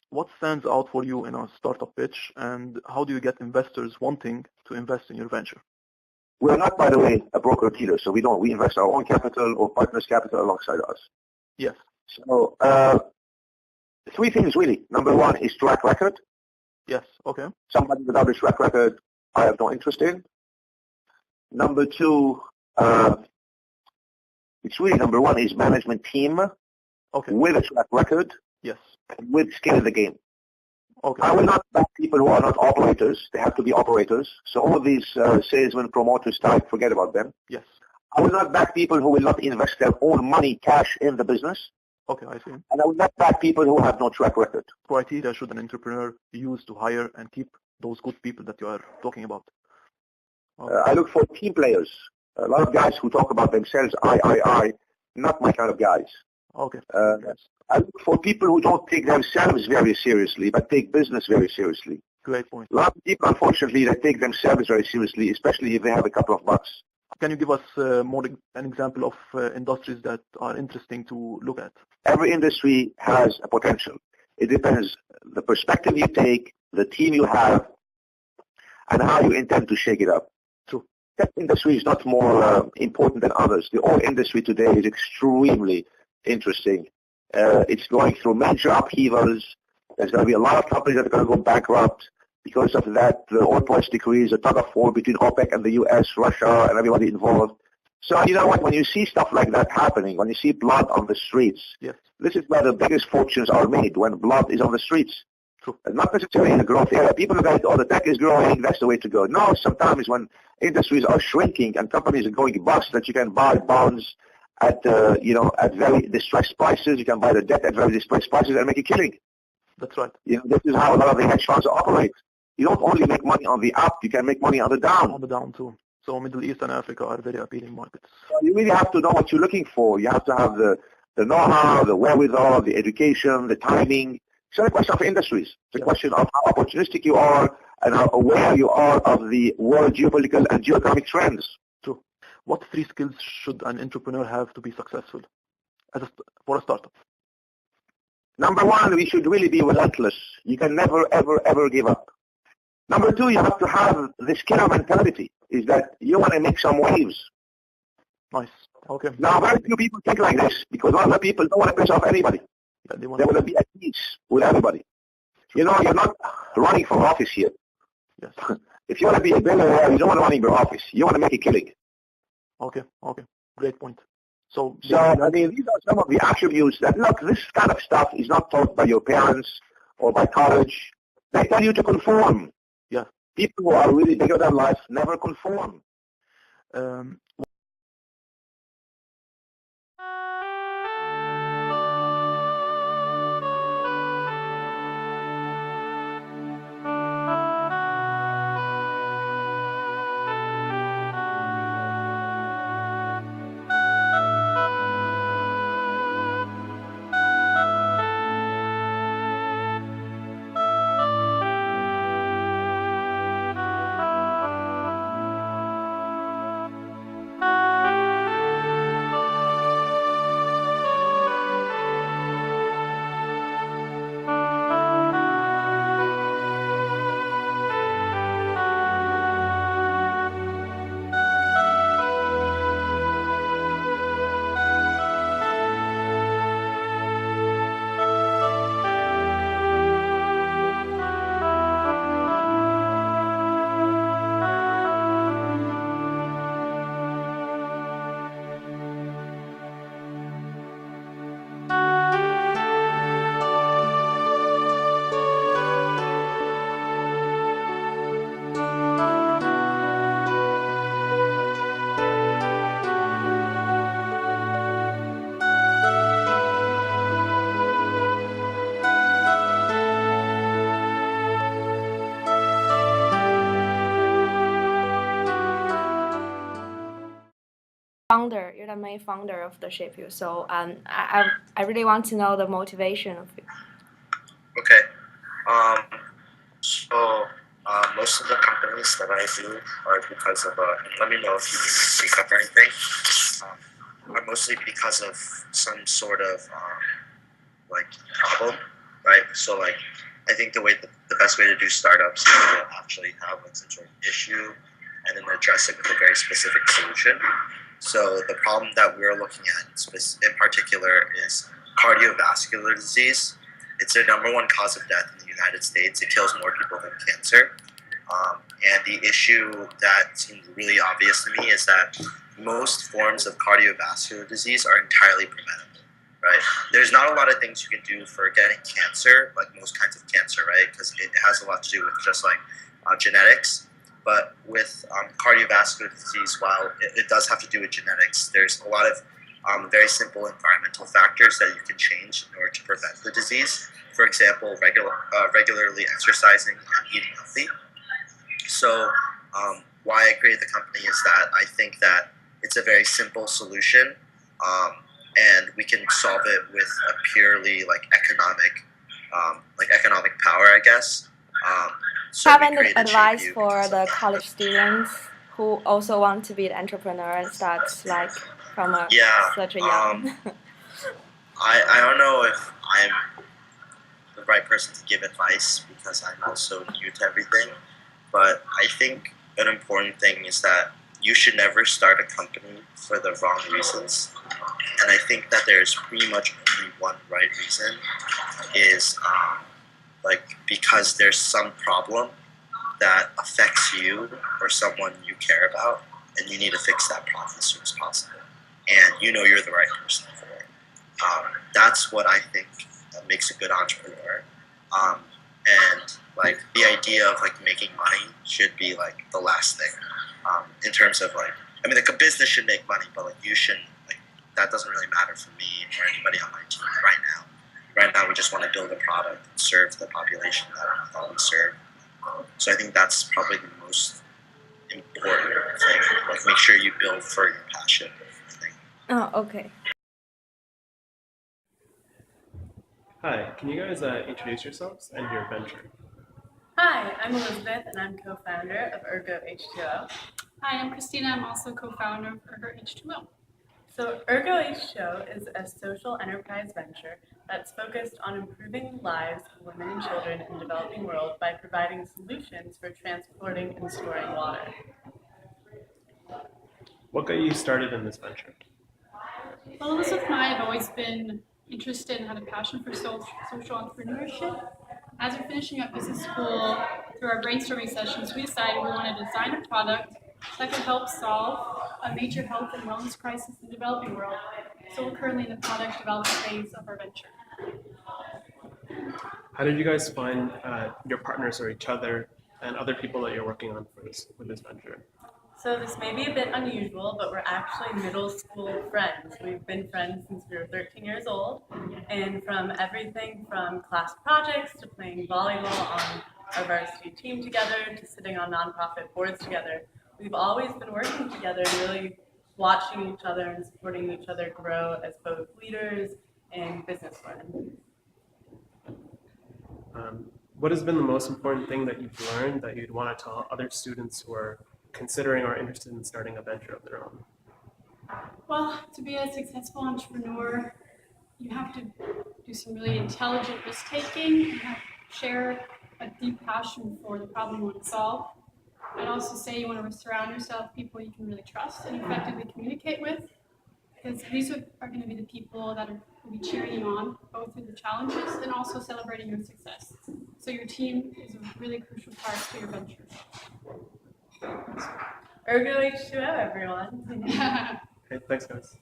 What stands out for you in a startup pitch, and how do you get investors wanting to invest in your venture? We're not, by the way, a broker-dealer, so we invest our own capital or partners' capital alongside us. Yes. So three things really. Number one is track record. Yes. Okay. Somebody without a track record, I have no interest in. Number two, it's really number one is management team with a track record, yes, and with skin in the game. Okay. I will not back people who are not operators. They have to be operators. So all of these salesmen, promoters type, forget about them. Yes. I will not back people who will not invest their own money, cash in the business. Okay, I see. And I will not back people who have no track record. Criteria should an entrepreneur use to hire and keep those good people that you are talking about? Okay. I look for team players. A lot of guys who talk about themselves, I, not my kind of guys. Okay. Yes. I look for people who don't take themselves very seriously, but take business very seriously. Great point. A lot of people, unfortunately, that take themselves very seriously, especially if they have a couple of bucks. Can you give us an example of industries that are interesting to look at? Every industry has a potential. It depends the perspective you take, the team you have, and how you intend to shake it up. True. That industry is not more important than others. The oil industry today is extremely interesting. It's going through major upheavals. There's going to be a lot of companies that are going to go bankrupt. Because of that, the oil price decrease, a tug of war between OPEC and the U.S., Russia, and everybody involved. So you know what? When you see stuff like that happening, when you see blood on the streets, yes, this is where the biggest fortunes are made, when blood is on the streets. True. And not necessarily in the growth area. People look at it, oh, the tech is growing, that's the way to go. No, sometimes when industries are shrinking and companies are going bust, that you can buy bonds at very distressed prices. You can buy the debt at very distressed prices and make a killing. That's right. You know, this is how a lot of the hedge funds operate. You don't only make money on the up, you can make money on the down. On the down too. So Middle East and Africa are very appealing markets. You really have to know what you're looking for. You have to have the know-how, the wherewithal, the education, the timing. It's not a question of industries. It's a question of how opportunistic you are and how aware you are of the world geopolitical and geoeconomic trends. True. What three skills should an entrepreneur have to be successful for a startup? Number one, we should really be relentless. You can never, ever, ever give up. Number two, you have to have this killer mentality, is that you want to make some waves. Nice. Okay. Now, very few people think like this, because a lot of people don't want to piss off anybody. Yeah, they want to be at peace with everybody. You know, you're not running for office here. Yes. If you want to be a billionaire, you don't want to run for office. You want to make a killing. Okay. Great point. So I mean, these are some of the attributes that, look, this kind of stuff is not taught by your parents or by college. They tell you to conform. Yeah. People who are really bigger than life never conform. You're the main founder of the ShapeU. So I really want to know the motivation of it. Okay. Most of the companies that I do are because of, let me know if you need to speak up or anything, are mostly because of some sort of, problem right? So like, I think the best way to do startups is to actually have like some sort of issue and then address it with a very specific solution. So the problem that we're looking at in particular is cardiovascular disease. It's the number one cause of death in the United States. It kills more people than cancer. And the issue that seems really obvious to me is that most forms of cardiovascular disease are entirely preventable, right? There's not a lot of things you can do for getting cancer, like most kinds of cancer, right? Because it has a lot to do with just like genetics. But with cardiovascular disease, while it does have to do with genetics, there's a lot of very simple environmental factors that you can change in order to prevent the disease. For example, regularly exercising and eating healthy. So why I created the company is that I think that it's a very simple solution, and we can solve it with a purely like economic power, I guess. So Have we any created advice ShapeU for because of the that. college students who also want to be an entrepreneur and start like from Yeah, such a young? I don't know if I'm the right person to give advice because I'm also new to everything, but I think an important thing is that you should never start a company for the wrong reasons. And I think that there's pretty much only one right reason is like because there's some problem that affects you or someone you care about, and you need to fix that problem as soon as possible. And you know you're the right person for it. That's what I think makes a good entrepreneur. And like the idea of like making money should be like the last thing. In terms of like, I mean, like a business should make money, but like you shouldn't. Like that doesn't really matter for me or anybody on my team right now. Right now, we just want to build a product and serve the population that we serve. So I think that's probably the most important thing. Like make sure you build for your passion. I think. Oh, okay. Hi, can you guys introduce yourselves and your venture? Hi, I'm Elizabeth, and I'm co-founder of Ergo H2O. Hi, I'm Christina. I'm also co-founder of Ergo H2O. So Ergo H2O is a social enterprise venture that's focused on improving the lives of women and children in the developing world by providing solutions for transporting and storing water. What got you started in this venture? Well, Elizabeth and I have always been interested and had a passion for social entrepreneurship. As we're finishing up business school, through our brainstorming sessions, we decided we want to design a product that could help solve a major health and wellness crisis in the developing world. So we're currently in the product development phase of our venture. How did you guys find your partners or each other and other people that you're working on with this venture? So this may be a bit unusual, but we're actually middle school friends. We've been friends since we were 13 years old, and from everything from class projects to playing volleyball on our varsity team together to sitting on nonprofit boards together, we've always been working together and really watching each other and supporting each other grow as both leaders and businesswomen. What has been the most important thing that you've learned that you'd want to tell other students who are considering or interested in starting a venture of their own? Well, to be a successful entrepreneur, you have to do some really intelligent risk-taking. You have to share a deep passion for the problem you want to solve. I'd also say you want to surround yourself with people you can really trust and effectively communicate with, because these are going to be the people that will be cheering you on, both through the challenges and also celebrating your success. So your team is a really crucial part to your venture. Ergo H2O, everyone. Okay, thanks guys.